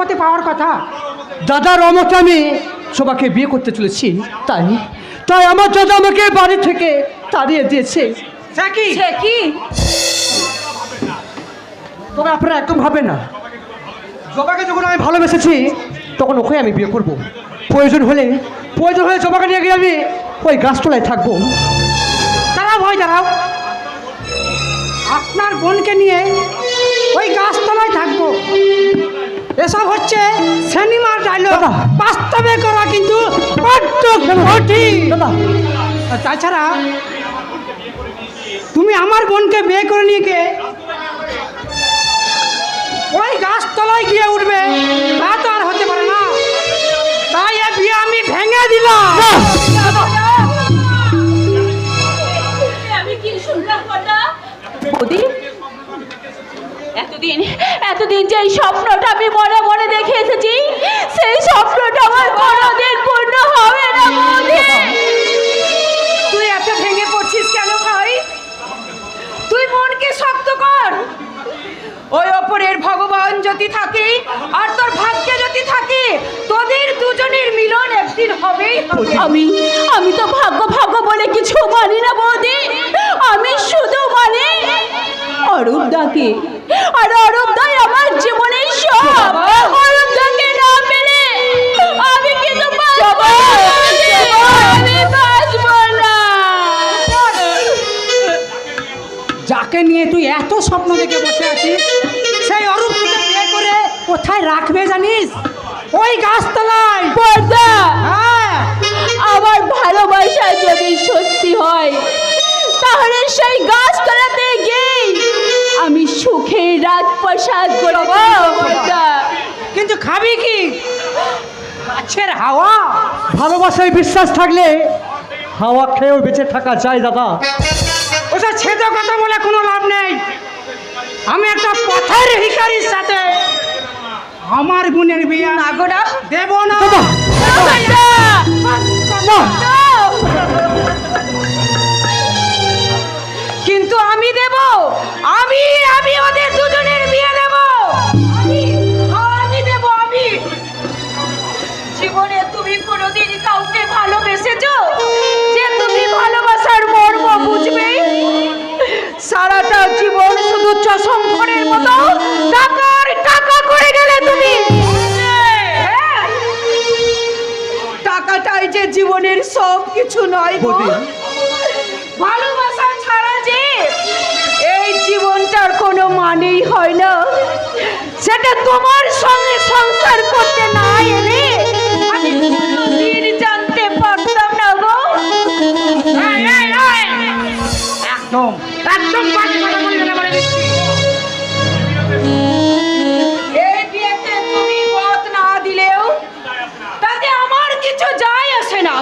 সম্মতি পাওয়ার কথা। দাদার অমতে আমি শোভাকে বিয়ে করতে চলেছি, তাই তাই আমার দাদা আমাকে বাড়ি থেকে তাড়িয়ে দিয়েছে। সে কি? সে কি? তবে আপনারা একদম ভাবেন না, জবাকে যখন আমি ভালোবেসেছি তখন ওকে আমি বিয়ে করব। প্রয়োজন হলে জবাকে নিয়ে গিয়ে আমি ওই গাছতলায় থাকবো। দাঁড়াও ভাই দাঁড়াও, আপনার বোনকে নিয়ে ওই গাছতলায় থাকবো, এসব হচ্ছে সিনেমার ডায়লগ। দাদা। বাস্তবে করা কিন্তু বড্ড কঠিন। দাদা, আর তাছাড়া তুমি আমার বোনকে বিয়ে করে নিয়ে গিয়ে ওই গাছতলায় গিয়ে উঠবে, তা তো আর হতে পারে না। তাই এ বিয়ে আমি ভেঙে দিলাম। আমি কি শুনলাম কথা? বৌদি, এতদিন যে এই স্বপ্নটা আমি মনে মনে দেখে এসেছি, সেই স্বপ্নটা আমার কোনোদিন পূর্ণ হবে না বৌদি। তুই এত ভেঙে পড়ছিস কেন ভাই? তুই মনকে শক্ত কর। ওই ওপরের ভগবান যদি থাকে আর তোর ভাগ্যে যদি থাকে, তোদের দুজনের মিলন একদিন হবেই হবে। আমি তো ভাগ্য বলে কিছু মানি না বৌদি। আমি শুধু মানি অরূপদাকে, আর অরূপদাই আমার জীবনের সব। অরূপদাকে না পেলে আমি কিন্তু বাঁচবো না। যাকে নিয়ে তুই এত স্বপ্ন দেখে বসে আছিস, সেই অরূপ থেকে বিয়ে করে কোথায় রাখবে জানিস? ওই গাছতলায়। পর্দা, হ্যাঁ, আমার ভালোবাসা যদি সত্যি হয়, তাহলে সেই গাছতলাতে গিয়ে আমি সুখের রাজপ্রাসাদ করব। পর্দা, কিন্তু খাবি কি? গাছের হাওয়া। ভালোবাসায় বিশ্বাস থাকলে হাওয়া খেয়েও বেঁচে থাকা যায় দাদা। ওসব ছেদে কথা বলে কোনো লাভ নেই। আমি একটা পথের ভিখারির সাথে আমার বোনের বিয়ে নাগরা দেব না। কিন্তু আমি দেব, আমি ওদের দুজনের বিয়ে দেব। আমি দেব। আমি জীবনে তুমি কোনোদিন কাউকে ভালোবেসেছো যে তুমি ভালোবাসার মর্ম বুঝবে? সারাটা জীবন শুধু চশমখনের মতো টাকা করে গেলে তুমি। টাকাটাই যে জীবনের সব কিছু নয় গো। ভালোবাসা ছাড়া যে এই জীবনটার কোনো মানেই হয় না। সেটা তোমার সঙ্গে সংসার করতে না এলে আমি কোনোদিন জানতে পারতাম না গো। একদম একদম বাজে কথা বলবি না বলে দিচ্ছি। এই বিয়েতে তুমি মত না দিলেও তাতে আমার কিছু যায় আসে না।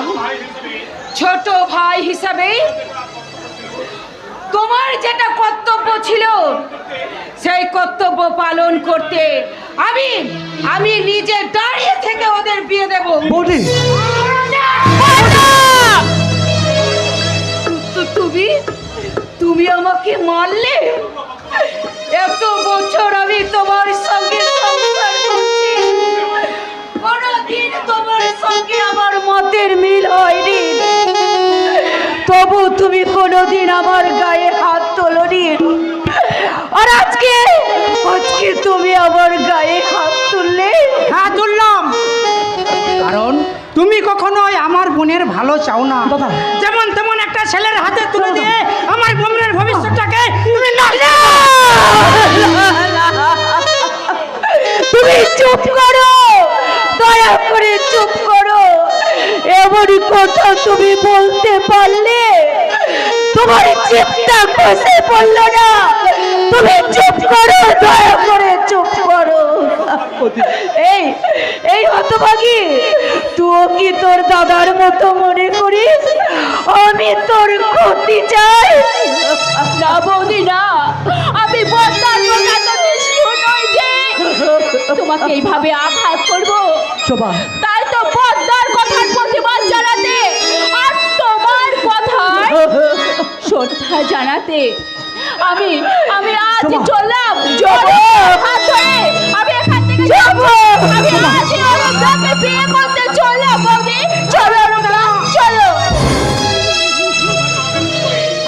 ছোট ভাই হিসাবে তোমার যেটা কর্তব্য ছিল, সেই কর্তব্য পালন করতে আমি নিজে দাঁড়িয়ে থেকে ওদের বিয়ে দেব। বৌদি, তুমি আমাকে মারলে? এত বছর আমি তোমার সঙ্গে সংসার করছি, কোনদিন তোমার সঙ্গে আমার মতের মিল হয়নি, তবু তুমি কোনদিন আমার গায়ে হাত তোলনি। আর আজকে তুমি আমার গায়ে হাত তুললে। হ্যাঁ, তুললাম। কারণ তুমি কখনোই আমার বোনের ভালো চাও না। দাদা। যেমন তেমন একটা ছেলের হাতে তুলে দিয়ে আমার বোনের ভবিষ্যৎটাকে তুমি তুমি চুপ করো, দয়া করে চুপ করো। এমনই কথা তুমি বলতে পারলে তোমার চিন্তা খসে পড়লো না। তুমি চুপ করো, দয়া করে চুপ করো। এই হতভাগী, তুই কি তোর দাদার মতো মনে করিস আমি তোর ক্ষতি চাই? না বৌদি না, আমি বদলার কথা তো নিষ্ঠুর নই যে তোমাকে এইভাবে আঘাত করবো। শোভা, তাই তো বদলার কথার প্রতিবাদ জানাতে আর তোমার কথায় শ্রদ্ধা জানাতে আমি আজ চললাম। আমি এখান থেকে যাবো।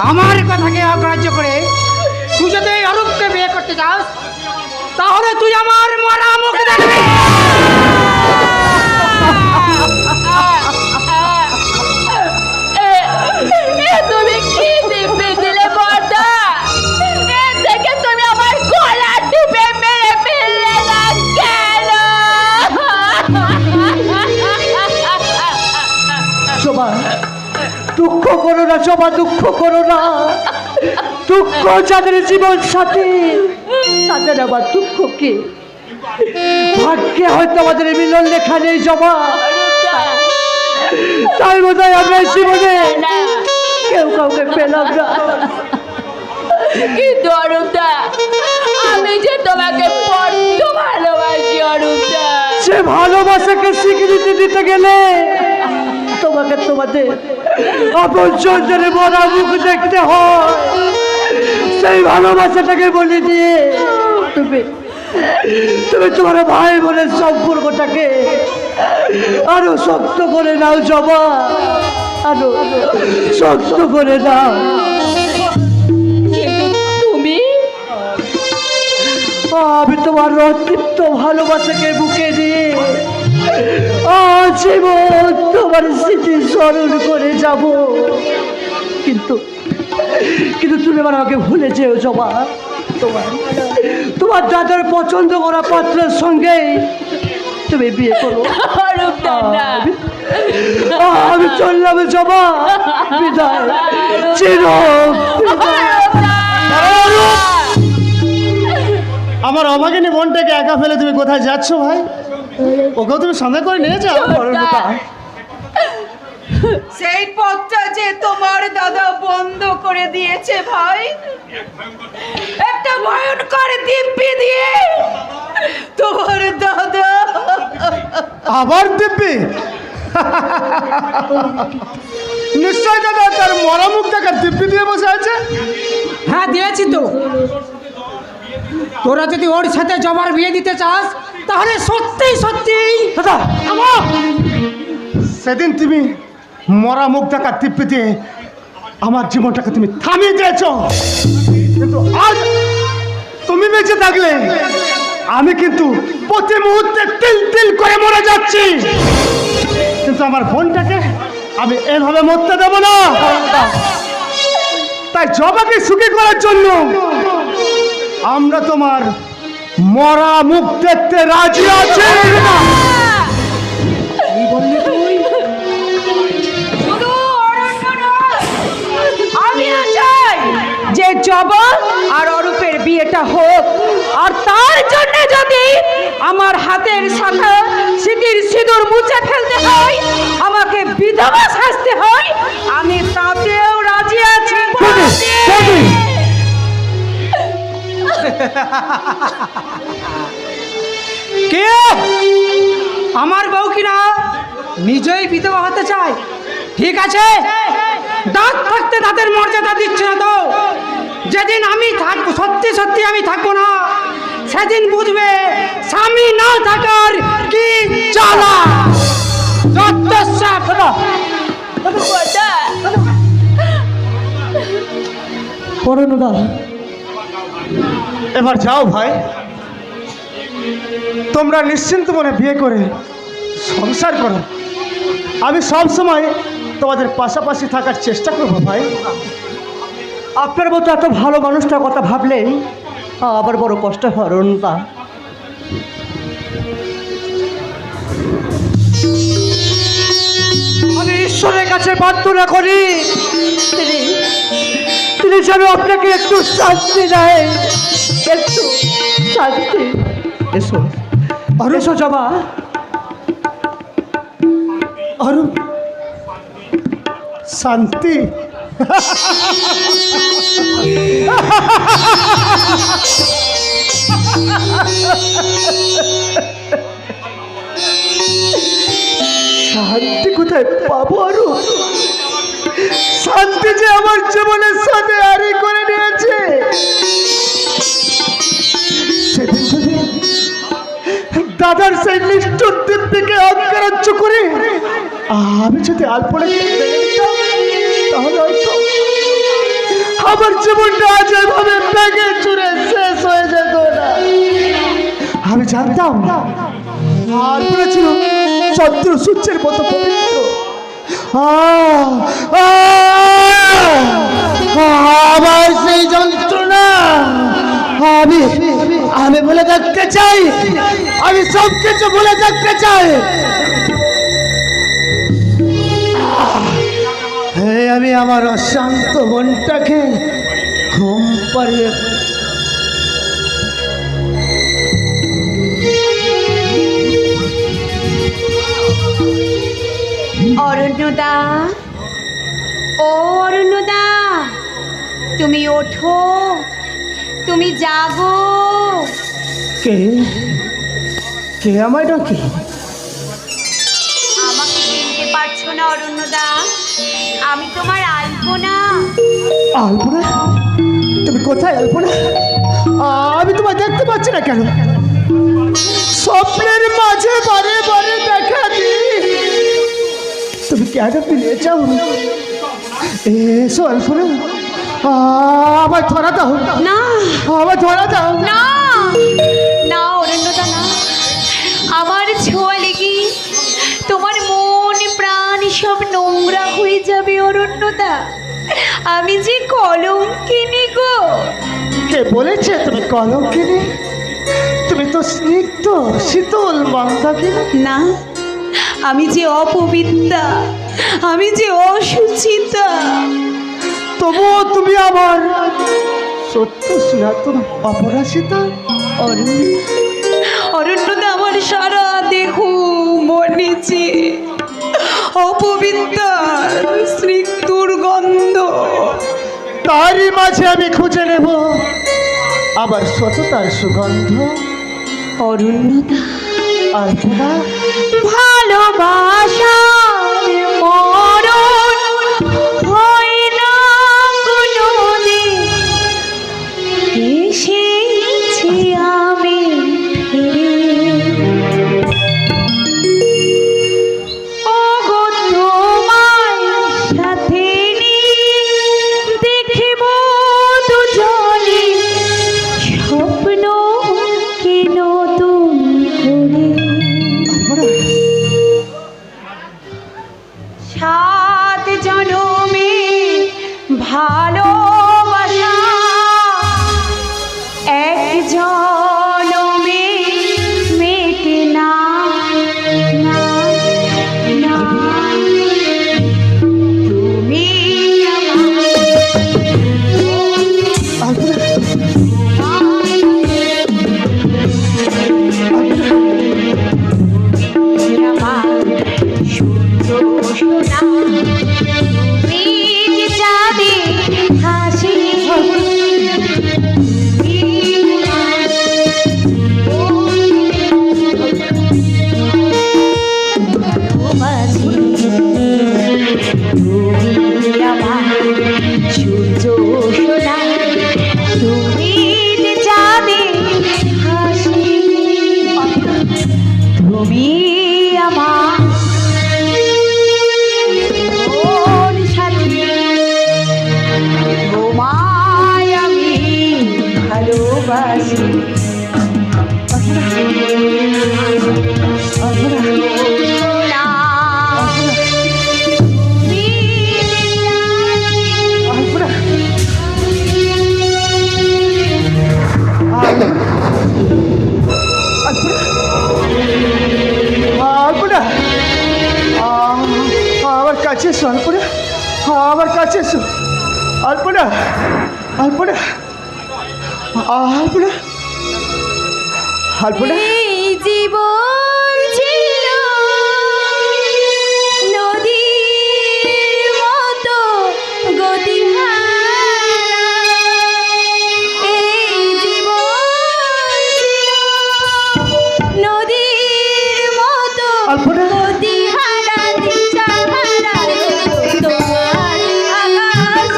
আমার কথাকে অগ্রাহ্য করে তুই যদি এই অরূপকে বিয়ে করতে চাস তাহলে তুই আমার মরা মুখ দেখবি। তুমি কি দিব্যি দিলে বর্দা? এর থেকে তুমি আমার গলা টিপে মেরে ফেললে না কেন? জবা দুঃখ করো না জবা, দুঃখ করো না। দুঃখ যাদের জীবন সাথী তাদের আবার দুঃখ কি? ভাগ্যে হয়তো আমাদের মিলন লেখা নেই জবা, তাই বোধ হয় আমরা জীবনে কেউ কাউকে পেলাম না। কিন্তু অরূপদা, আমি যে তোমাকে বড্ড ভালোবাসি অরূপদা। সে ভালোবাসাকে স্বীকৃতি দিতে গেলে তোমাকে তোমাদের আপনজনদের মরা মুখ দেখতে হয়। সেই ভালোবাসাটাকে বলে দিয়ে তুমি তুমি তোমার ভাই বোনের সম্পর্কটাকে আরো শক্ত করে নাও জবা, আরো শক্ত করে নাও। কিন্তু তুমি আমি তোমার অতৃপ্ত ভালোবাসাকে বুকে দিয়ে আজীবন তোমার স্মৃতি স্মরণ করে যাব। কিন্তু কিন্তু তুমি আবার আমাকে ভুলে যেও জবা। তোমার দাদার পছন্দ করা পাত্রের সঙ্গে তুমি বিয়ে করো। অরূপদা না, আমি চললাম জবা, বিদায় চির বিদায়। আমার অভাগিনী বোনটাকে একা ফেলে তুমি কোথায় যাচ্ছ ভাই? ওকেও তুমি সঙ্গে করে নিয়ে যাও। সেই পথটা যে তোমার দাদা বন্ধ করে দিয়েছে ভাই, একটা ভয়ঙ্কর দিব্যি দিয়ে তোমার দাদা। আবার দিব্যি? নিশ্চয় দাদা তার মরা মুখ দেখার দিব্যি দিয়ে বসে আছে। হ্যাঁ দিয়েছি তো। তোরা যদি ওর সাথে জবার বিয়ে দিতে চাস তাহলে সত্যি সত্যি দাদা সেদিন তুমি মরা মুখ দেখার দিব্যি দিয়ে আমার জীবনটাকে তুমি থামিয়ে দিয়েছ, কিন্তু আজ তুমি বেঁচে থাকলে আমি কিন্তু প্রতি মুহূর্তে তিল তিল করে মরে যাচ্ছি। কিন্তু আমার বোনটাকে আমি এভাবে মরতে দেব না। তাই জবাকে সুখী করার জন্য আমরা তোমার মরা মুখ দেখতে রাজি আছি। কি বললি তুই? শুধু অরণ্য নয়, আমিও চাই যে জবা আর অরূপের বিয়েটা হোক, আর তার জন্য যদি আমার হাতের শাখা স্মৃতির সিঁদুর মুছে ফেলতে হয়, আমাকে বিধবা সাজতে হয়, আমি তাতেও রাজি আছি। কে? আমার বউ কিনা নিজেই বিধবা হতে চায়? ঠিক আছে, দাঁত থাকতে দাঁতের মর্যাদা দিচ্ছে না তো। যেদিন আমি থাকবো, সত্যি সত্যি আমি থাকবো না, সেদিন বুঝবে স্বামী না থাকার কি জ্বালা। পরনুদা এবার যাও ভাই, তোমরা নিশ্চিন্ত মনে বিয়ে করে সংসার করো। আমি সব সময় তোমাদের পাশাপাশি থাকার চেষ্টা করবো ভাই। আপনার মতো এত ভালো মানুষটার কথা ভাবলে আবার বড় কষ্ট হয় অরুণদা। আমি ঈশ্বরের কাছে প্রার্থনা করি তিনি যেন আপনাকে একটু শান্তি দেয়, একটু শান্তি। এসো এসো জবা। অরূপ শান্তি, শান্তি কোথায় পাবো আরো? শান্তি যে আমার জীবনের সাথে আড়ি করে নিয়েছে। সেদিন যদি দাদার সেই নিষ্ঠুর দিব্যিকে অগ্রাহ্য করে আমি যদি আলপনা তাহলে হয়তো আমার জীবনটা আজ এভাবে ভেঙে চুরে শেষ হয়ে যেত না। আমি জানতাম আর বলেছিল চন্দ্র সূর্যের মতো পবিত্র। আবার সেই যন্ত্রণা আমি আমি বলে থাকতে চাই, আমি সব কিছু বলে থাকতে চাই। আমি আমার অশান্ত মনটাকে ঘুম পাড়িয়ে অরণ্যদা, ও অরণ্যদা, তুমি ওঠো, তুমি জাগো। কে কে আমায় ডাকে? আমাকে চিনতে পারছো না অরণ্যদা? আমি তোমার আলপনা। আলপনা? তুমি কোথায় আলপনা? আমি তোমায় দেখতে পাচ্ছি না কেন? স্বপ্নের মাঝে বারে বারে দেখা দিই, তুমি কেন ফিরে যাও? এসো আলপনা, আমার ধরা দাও না আমার ধরা দাও। না না অরণ্যদা, না। আমার ছোঁয়া লেগে তোমার মন প্রাণ সব নোংরা হয়ে যাবে অরণ্যদা। আমি যে কলঙ্কিনী গো। কে বলেছে তুমি কলঙ্কিনী? তুমি তো স্নিগ্ধ শীতল মন্দাকিনী। না, আমি যে অপবিত্রা, আমি যে অসুচিতা। তবুও তুমি আমার সত্য সনাতন অপরাজিতা। অরণ্যদা, আমার সারা দেখো মনে যে অপবিত্রার স্নিগ্ধর গন্ধ। তারই মাঝে আমি খুঁজে নেব আবার সততার সুগন্ধ। অরণ্যদা, আলপনা, ভালোবাসার মরণ হয় না কোনোদিন। এসেছি আমি ফিরে, ওগো তোমায় সাথে নিয়ে দেখিব দুজনে স্বপ্ন কি নতুন করে। সাত জনমে ভালোবাসা এক জনমে মেটে না, না, না। তুমি আমার সুন্দর সোনা, তুমি যে চাঁদে হাসি, সূর্য সোনা, তুমি যে চাঁদে হাসি, তুমি আমার জীবন সাথী, তোমায় আমি ভালোবাসি। সোনা, তুমি আলপনা, আমার কাছে এসো আলপনা, আমার কাছে এসো আলপনা, আলপনা, আলপনা, আলপনা। এই জীবন ছিল নদীর মতো গতিহারা, এই জীবন ছিল নদীর মতো আলপনা। গতিহারা, দিশাহারা, তোমার আকাশ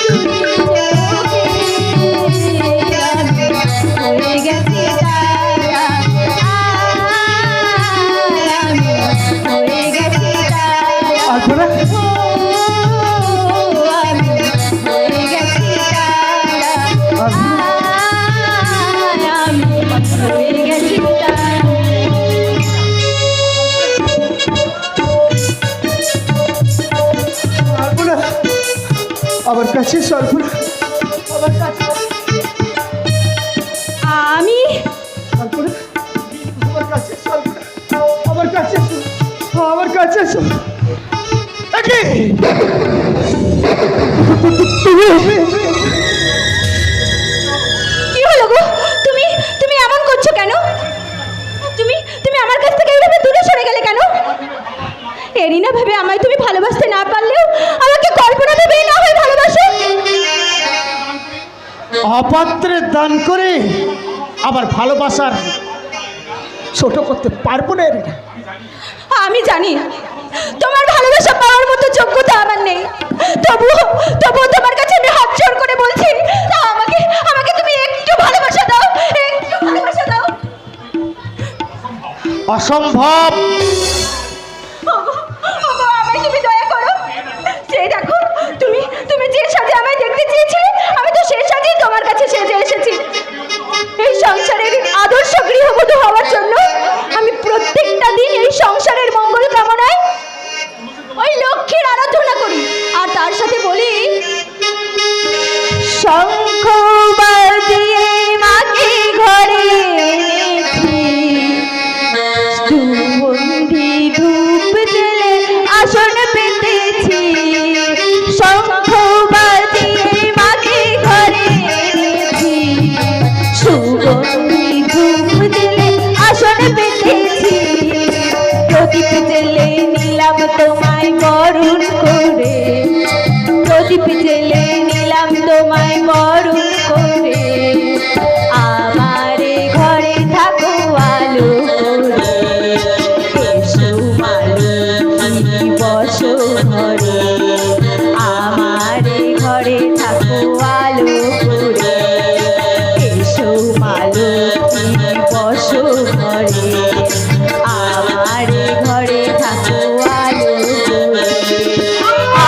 হয়ে গেছে তারা। আমার কাছে সর্বনা, আমার কাছে আমি সর্বনা, আমার কাছে সর্বনা, আমার কাছে এসো, আমার কাছে এসো। একে কি হলো গো? তুমি তুমি এমন করছো কেন? তুমি তুমি আমার কাছ থেকে এইভাবে দূরে সরে গেলে কেন? এরিনা ভেবে আমায় তুমি ভালোবাসতে না পারলেও আমাকে কল্পনা ভেবেই না হয় ভালোবাসো। অপাত্রে দান করে আবার ভালোবাসার ছোট করতে পারবো না রে। আমি জানি তোমার ভালোবাসা পাওয়ার মতো যোগ্যতা আমার নেই, তবুও তোমার কাছে আমি হাত জোড় করে বলছি, আমাকে আমাকে তুমি একটু ভালোবাসা দাও, একটু ভালোবাসা দাও। অসম্ভব। ওগো, আমায় তুমি দয়া করো। সেই দেখো, তুমি তুমি যে সাজে আমায় দেখতে চেয়েছিলে, আমি তো সেই সাজেই তোমার কাছে সেজে এসেছি। এই সংসারের আদর্শ গৃহবধূ হওয়ার জন্য আমি প্রত্যেকটা দিন এই সংসারের মঙ্গল কামনায় ওই লক্ষ্মীর আরাধনা করি, আর তার সাথে বলি, শঙ্খ বাজিয়ে মাকে ঘরে এনেছি, সুগন্ধি ধূপ জেলে আসন পেতেছি। শঙ্খ বাজিয়ে মাকে ঘরে এনেছি, সুগন্ধি ধূপ জেলে আসন পেতেছি। প্রদীপ জেলে নিলাম তোমায় বরণ করে, প্রদীপ জেলে নিলাম তোমায় বরণ করে। আমার ঘরে থাকো আলো করে, এসো মালতী বসো ঘরে। আমার ঘরে থাকো আলো করে, এসো মালতী বসো ঘরে। আমার ঘরে থাকো আলো করে।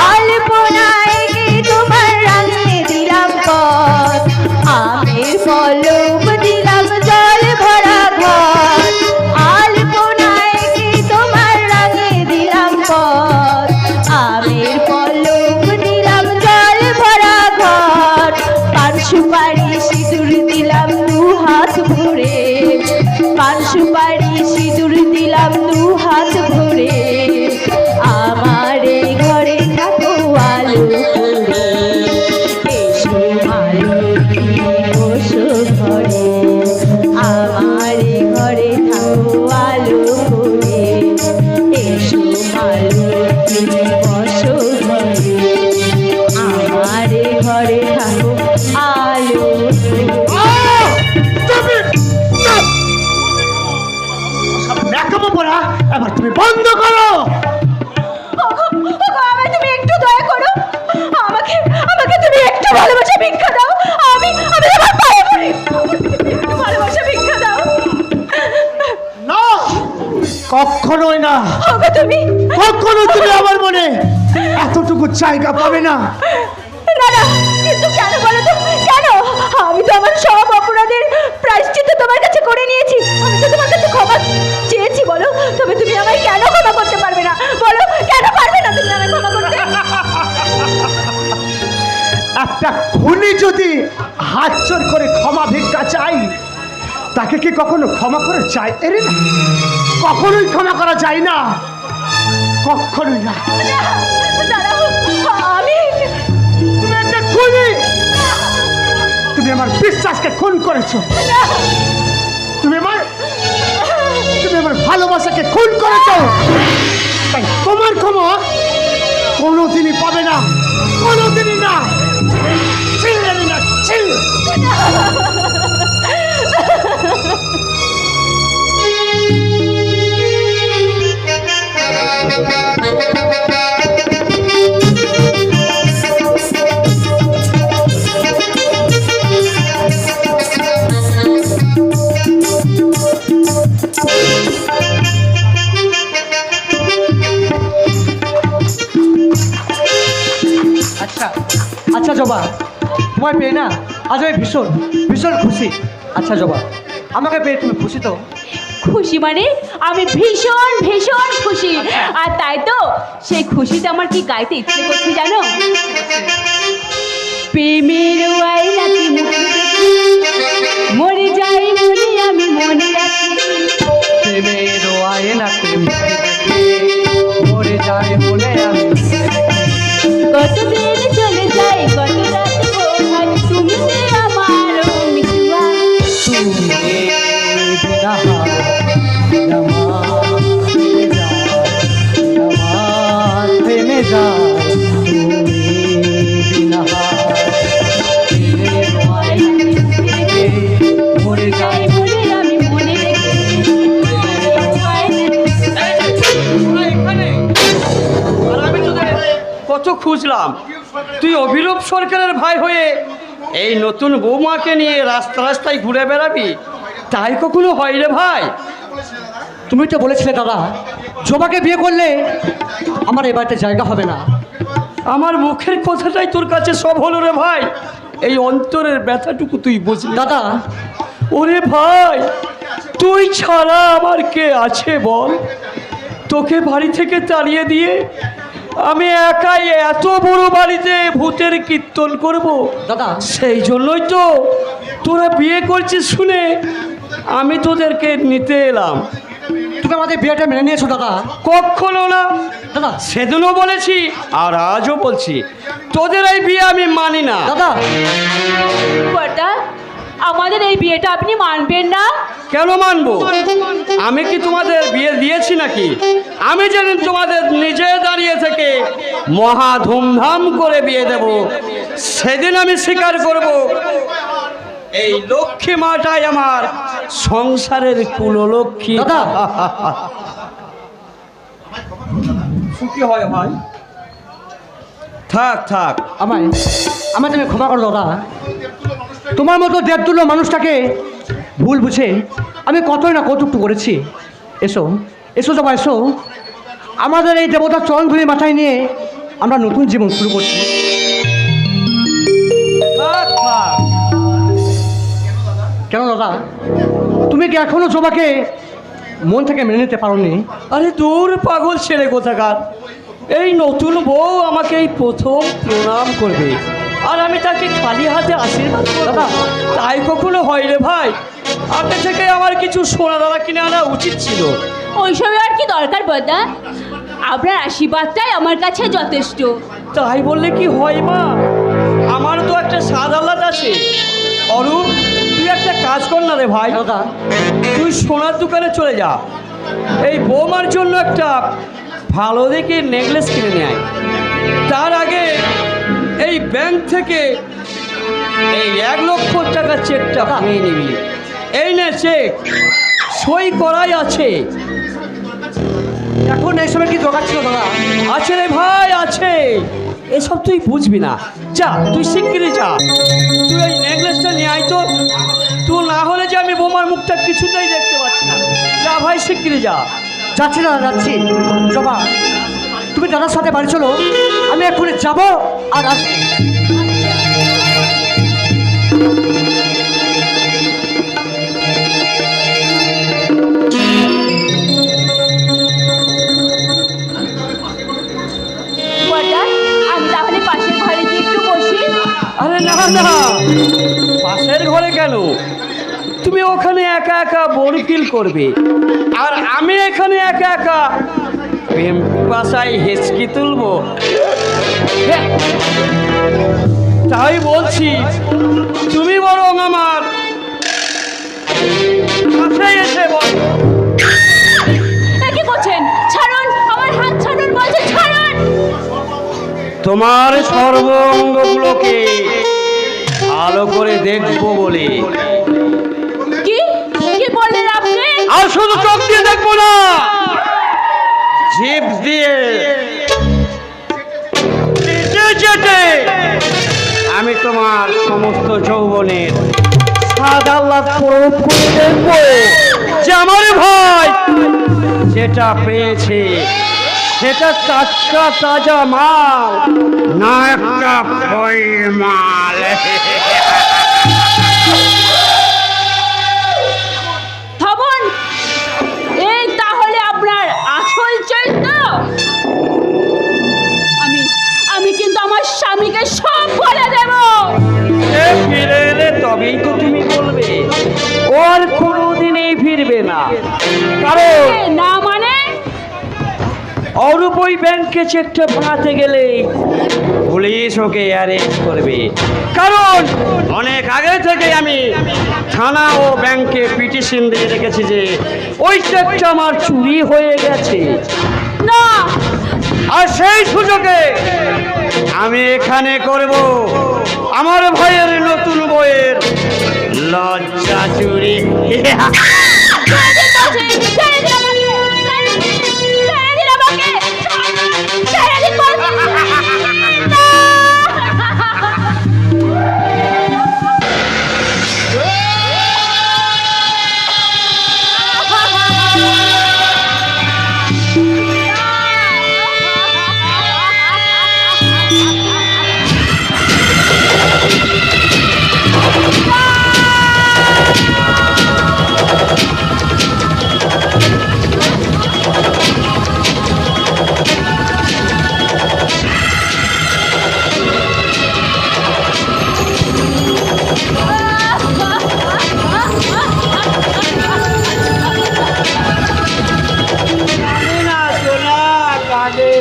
আলপনায় গে তোমার রাঙে দিলাম পথ, আমের পল্লব দিলাম জল ভরা ঘর। আলপনায় গে তোমার রাঙে দিলাম পথ, আমের পল্লব দিলাম জল ভরা ঘর। পান সুপারি সিঁদুর দিলাম দু হাত ভরে, পান সুপারি সিঁদুর দিলাম দু হাত ভরে। আমার ঘরে থাকো আলো করে, এসো মালতী বসো ঘরে। আমার ঘরে থাকো আলো করে, এসো মালতী বসো ঘরে। আমার ঘরে থাকো আলো করে। ন্যাকামো পড়া এবার তুমি বন্ধ করো। ওগো, আমায় তুমি একটু দয়া করো, আমাকে আমাকে তুমি একটু ভালোবাসা ভিক্ষা দাও। আমি তোমার পায়ে পড়ি, একটু ভালোবাসা ভিক্ষা দাও। না, কখনোই না, ওগো, তুমি কখনো তুমি আমার মনে এতটুকু জায়গা পাবে না। না না, কিন্তু কেন বলো তো, কেন? আমি তো আমার সব অপরাধের প্রায়শ্চিত্ত তোমার কাছে করে নিয়েছি, আমি তো তোমার কাছে ক্ষমা চেয়েছি। বলো, তবে তুমি আমায় কেন ক্ষমা করতে পারবে না? বলো, কেন পারবে না তুমি আমায় ক্ষমা করতে? একটা খুনি যদি হাত জোর করে ক্ষমা ভিক্ষা চাই, তাকে কি কখনো ক্ষমা করে চাই? এরে না, কখনোই ক্ষমা করা যায় না, কখনোই না। দাঁড়াও, আমি তুমি একটা খুনি, তুমি আমার বিশ্বাসকে খুন করেছো, তুমি আমার ভালোবাসাকে খুন করেছো। তাই তোমার ক্ষমা কোনোদিনই পাবে না, কোনোদিনই না। ছিঁড়ে না, ছিঁড়ে। আচ্ছা আচ্ছা জবা, তোমায় পেয়ে না আজ আমি ভীষণ ভীষণ খুশি। আচ্ছা জবা, আমাকে পেয়ে তুমি খুশি তো? খুশি মানে আমি ভীষণ ভীষণ খুশি, আর তাই তো সেই খুশিতে আমার কি গাইতে ইচ্ছে করছে জানো? প্রেমের আয়নাতে মুখ দেখি, মরে যাই বলে আমি মনে রাখি। প্রেমের আয়নাতে মুখে দেখে মরে যায় বলে আমি কত দিন চলে যায়, কত রাত বোঝাই, তুমি যে আমার মিঠুয়া। তুমি বিনা আমার প্রেমে যায় তুমি বিনা মরে যায় বলে আমি মনে রেখেছি। আর আমি তোদের কত খুঁজলাম, তুই অভিরূপ সরকারের ভাই হয়ে এই নতুন বৌমাকে নিয়ে রাস্তা রাস্তায় ঘুরে বেড়াবি, তাই কখনো হয় রে ভাই? তুমি তো বলেছিলে দাদা, জবাকে বিয়ে করলে আমার এ বাড়িতে জায়গা হবে না। আমার মুখের কথাটাই তোর কাছে সব হলো রে ভাই, এই অন্তরের ব্যথাটুকু তুই বুঝলি? দাদা, ওরে ভাই, তুই ছাড়া আমার কে আছে বল? তোকে বাড়ি থেকে তাড়িয়ে দিয়ে আমি একাই এত বড় বাড়িতে ভূতের কীর্তন করব? দাদা, সেই জন্যই তো তোরা বিয়ে করছিস শুনে আমি তোদেরকে নিতে এলাম। তুমি আমাদের বিয়েটা মেনে নিয়েছো দাদা? কখনো না। দাদা, সেদিনও বলেছি আর আজও বলছি, তোদের এই বিয়ে আমি মানি না। দাদা, কর্তা, আমাদের এই বিয়েটা আপনি মানবেন না? কেন মানবো? আমি কি তোমাদের বিয়ে দিয়েছি নাকি? আমি যেদিন তোমাদের নিজে দাঁড়িয়ে থেকে মহা ধুমধাম করে বিয়ে দেব, সেদিন আমি স্বীকার করব এই লক্ষ্মী মাটাই আমার সংসারের কুললক্ষ্মী। দাদা। সুখী হয় ভাই। থাক থাক, আমায় তুমি ক্ষমা করো দাদা। তোমার মতো দেবতুল্য মানুষটাকে ভুল বুঝে আমি কতই না কৌতুকটু করেছি। এসো এসো জবা, এসো। আমাদের এই দেবতার চরণ ধুলি মাথায় নিয়ে আমরা নতুন জীবন শুরু করছি। থাক থাক। কেন দাদা, তুমি কি এখনো জবাকে মন থেকে মেনে নিতে পারোনি? আরে দূর পাগল ছেলে কোথাকার, এই নতুন বউ আমাকে এই প্রথম প্রণাম করবে আর আমি তাকে খালি হাতে আশীর্বাদ দাদা, তাই কখনো হয় রে ভাই? আগে থেকে আমার কিছু সোনা দানা কিনে আনা উচিত ছিল। ওইসবে আর কি দরকার বর্দা, আপনার আশীর্বাদটাই আমার কাছে যথেষ্ট। তাই বললে কি হয় মা? আমার তো একটা স্বাদ আহ্লাদ আছে। অরূপ, তুই একটা কাজ কর না রে ভাই, দাদা, তুই সোনার দোকানে চলে যা, এই বৌমার জন্য একটা ভালো দেখে নেকলেস কিনে নিয়ে আয়। তার আগে এই ব্যাংক থেকে এই 1 লক্ষ টাকার চেকটা নিয়ে নিবি। এই নে চেক, সই করাই আছে। এখন এই সময় কি দরকার ছিল দাদা? আছে রে ভাই, আছে। এসব তুই বুঝবি না, যা তুই শিগগিরই যা, তুই এই নেকলেসটা নিয়ে আয় তো। তুই না হলে যে আমি বোমার মুখটা কিছুতেই দেখতে পাচ্ছি না। যা ভাই, শিগগিরই যা। যাচ্ছি দাদা, যাচ্ছি। জবা, তুমি দাদার সাথে বাড়ি চলো, আমি এক্ষুনি যাবো আর আসবো। বর্দা, আমি তাহলে পাশের ঘরে গিয়ে একটু বসি। আরে না না, পাশের ঘরে কেন? তুমি ওখানে একা একা বোর ফিল করবে, আর আমি এখানে একা একা প্রেম পিপাসায় হেঁচকি তুলবো। তাই বলছি, তুমি বরং আমার কাছে এসে বল। কি করছেন? ছাড়ুন, আমার হাত ছাড়ুন বলছে, ছাড়ুন। তোমার সর্বঙ্গগুলোকে ভালো করে দেখবো বলে। কি কি বললেন আপনি? আর শুধু চোখ দিয়ে দেখবো না, জিভ দিয়ে চেটে চেটে আমি তোমার সমস্ত যৌবনের স্বাদ আহ্লাদ প্রয়োগ করে দেখবো যে আমার ভাই যেটা পেয়েছে সেটা টাটকা তাজা মাল, না একটা ফই মাল। থামুন, এই তাহলে আপনার আসল চরিত্র। আমি কিন্তু আমার স্বামীকে সব বলে দেব। অরূপ ওই ব্যাংকে চেকটা ভাঙাতে গেলে পুলিশ ওকে অ্যারেস্ট করবে, কারণ অনেক আগে থেকে আমি থানা ও ব্যাংকে পিটিশন দিয়ে রেখেছি যে ওই চেকটা আমার চুরি হয়ে গেছে। না, আর সেই সুযোগে আমি এখানে করব আমার ভাইয়ের নতুন বইয়ের লজ্জা চুরি। ছেড়ে দিন বলছি, ছেড়ে দিন আমাকে, ছেড়ে দিন আমাকে, ছেড়ে দিন বলছি।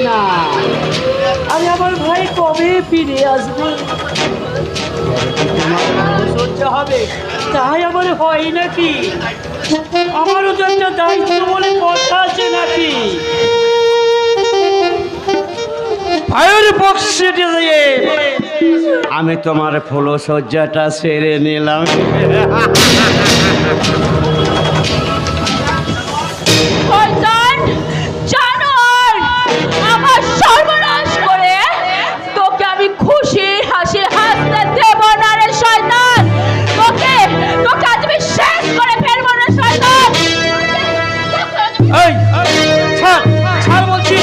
না! আরে আমার ভাই কবে ফিরে আসবে? সহ্য হবে তাই আমার হয় নাকি? আমারও তো একটা দায়িত্ব বলে কথা আছে নাকি? ভাইয়ের বক্সে দিয়ে আমি তোমার ফুলসজ্জাটা সেরে নিলাম। শয়তান, জানোয়ার, আমার সর্বনাশ করে তোকে আমি খুশি হাসি হাসতে দেব না রে শয়তান। তোকে তোকে আজ আমি শেষ করে ফেলবো না শয়তান। এই ছাড় ছাড় বলছি।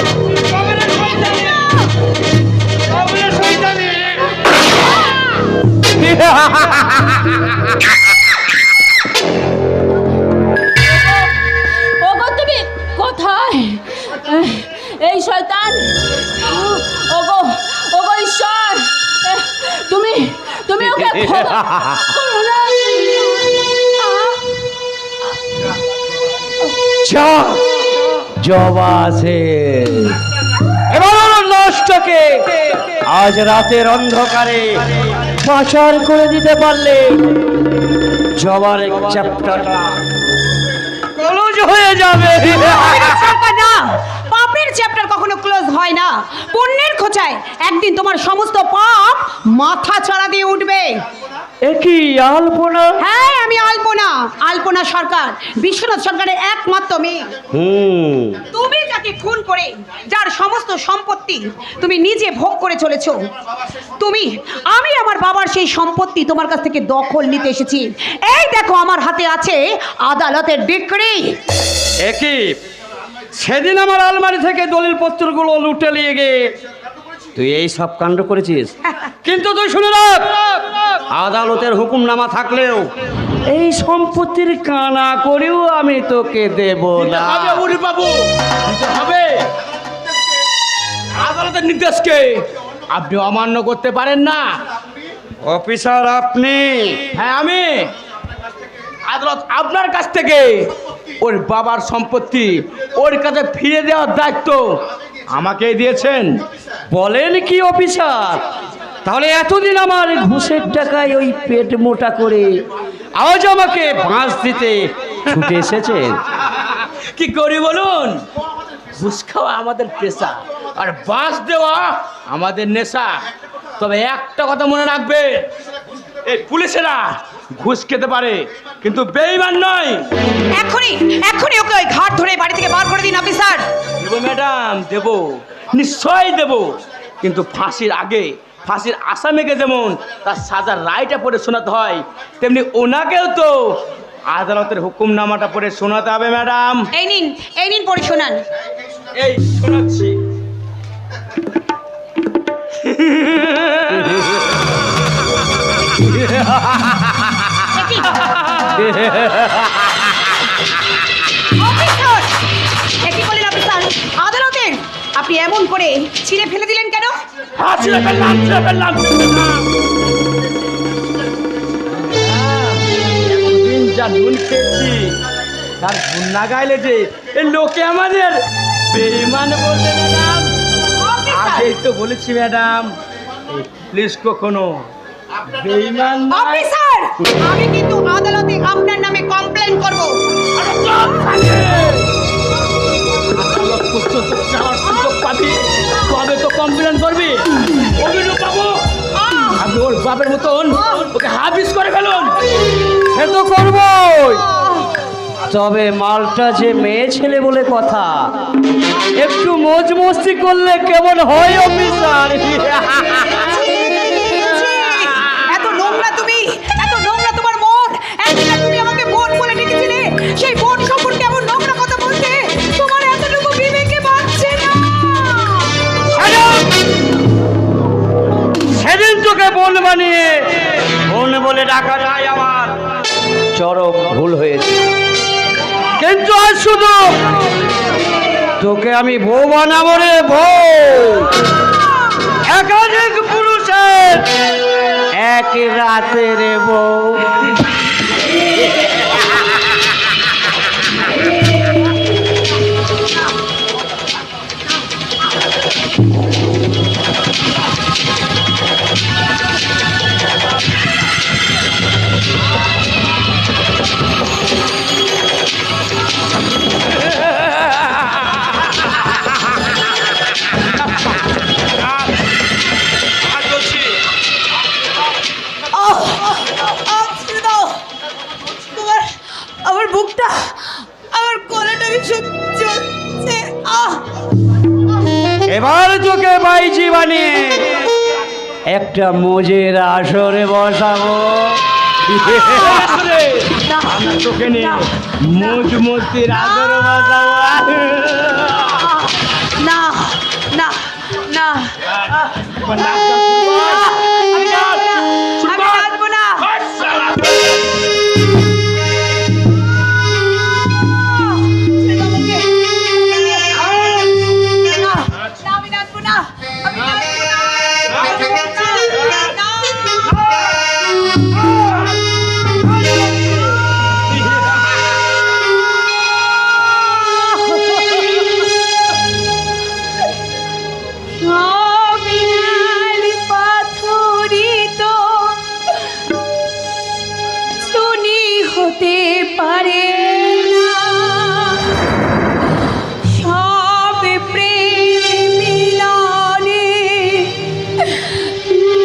ওগো তুমি কোথায়? এই শয়তান, ওগো ওগো ঈশ্বর, তুমি তুমি ওকে ক্ষমা করো না। জবা আছে এবার নষ্টকে আজ রাতের অন্ধকারে পাচার করে দিতে পারলে জবার এক চ্যাপ্টারটা ক্লোজ হয়ে যাবে। না, পাপের চ্যাপ্টার কখনো ক্লোজ হয় না। পুণ্যের খোঁচায় একদিন তোমার সমস্ত পাপ মাথা চাড়া দিয়ে উঠবে। একই আলপনা। হ্যাঁ, আমি আলপনা, আলপনা সরকার, বিশ্বনাথ সরকারের একমাত্র মেয়ে। তুমি যাকে খুন করে যার সমস্ত সম্পত্তি তুমি নিজে ভোগ করে চলেছো, আমি আমার বাবার সেই সম্পত্তি তোমার কাছ থেকে দখল নিতে এসেছি। এই দেখো আমার হাতে আছে আদালতের ডিক্রি। একই সেদিন আমার আলমারি থেকে দলিল পত্রগুলো লুটে নিয়ে গিয়ে তুই এই সব কাণ্ড করেছিস, কিন্তু তুই শুনে রাখ, আদালতের হুকুমনামা থাকলেও এই সম্পত্তির কানা করেও আমি তোকে দেব না। বাবু হবে আদালতের নির্দেশকে আপনি অমান্য করতে পারেন না। অফিসার আপনি? হ্যাঁ আমি। আদালত আপনার কাছ থেকে ওর বাবার সম্পত্তি ওর কাছে ফিরে দেওয়ার দায়িত্ব আমাকেই দিয়েছেন। বলেন কি অফিসার? তাহলে এতদিন আমার ঘুষের টাকায় ওই পেট মোটা করে আজ আমাকে বাঁশ দিতে ছুটে এসেছেন? কি করি বলুন? ঘুষ খাওয়া আমাদের পেশা আর বাঁশ দেওয়া আমাদের নেশা। তবে একটা কথা মনে রাখবে, এই পুলিশেরা ঘুষ খেতে পারে কিন্তু বেঈমান নয়। এখনই এখনই ওকে ওই ঘাট ধরে বাড়ি থেকে বার করে দিন অফিসার। দেবো ম্যাডাম, দেবো, নিশ্চয়ই দেবো, কিন্তু ফাঁসির আগে ফাঁসির আসামিকে যেমন তার সাজার রায়টা পড়ে শোনাতে হয়, তেমনি ওনাকেও তো আদালতের হুকুমনামাটা পড়ে শোনাতে হবে ম্যাডাম। এই নিন পড়ে শোনান। এই শোনাচ্ছি। অফিসার, একই বলেন অফিসার, আদালতের আপনি এমন করে ছিঁড়ে ফেলে দিলেন কেন? ছিঁড়ে ফেললাম, ছিঁড়ে ফেললাম, ছিঁড়ে ফেললাম। এতদিন যা নুন খেয়েছি তার গুণ না গাইলে যে এই লোকে আমাদের বেঈমান বলতে ম্যাডাম, আগেই তো বলেছি ম্যাডাম, প্লিজ কখনো বেঈমান নয়। অফিসার, আমি কিন্তু আদালতে আপনার নামে কমপ্লেন করব। আদালত পর্যন্ত যাওয়ার সুযোগ পাবি, কবে তো কমপ্লেন করবি? অভিযোগ পাবো, আমি ওর বাপের মতন ওকে হাবিস করে ফেলুন। সে তো করবই, তবে মালটা যে মেয়ে ছেলে বলে কথা, একটু মজ মস্তি করলে কেমন হয় অফিসার? এত নোংরা তুমি, এত নোংরা তোমার মন। একদিন তুমি আমাকে বোন বলে ডেকেছিলে, সেই বোন সম্পর্কে এমন নোংরা কথা বলতে তোমার এতটুকু বিবেকে বাঁচছে না। সেদিন তোকে বোন বানিয়ে বোন বলে ডাকা যায় আমার চরম ভুল হয়েছে, কিন্তু আজ শুধু তোকে আমি বউ বানাবো রে বউ। একাধিক পুরুষের এক রাতে রে বউ। ছেড়ে দাও তোমার, আমার বুকটা, আমার গলাটা চলছে। এবার তোকে বাইজি বানিয়ে একটা মজের আসরে বসাবো। আমরা তোকে নিয়ে মজ মস্তির আদর বাজাবো। না না না, আমি নাচবো না। আমি নাচবো না, আমি নাচবো না। হতে পারে না, সব প্রেম মিলনে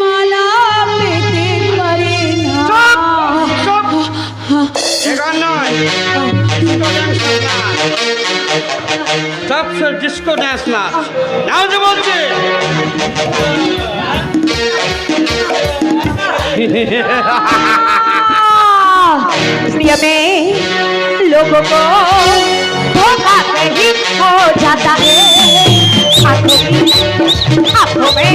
মালা পেতে পারে না। ডিস্কো ড্যান্স নাচ নাও যে বলছে। प्रिय में लोगों को धोखा कहीं हो जाता है, हाथों में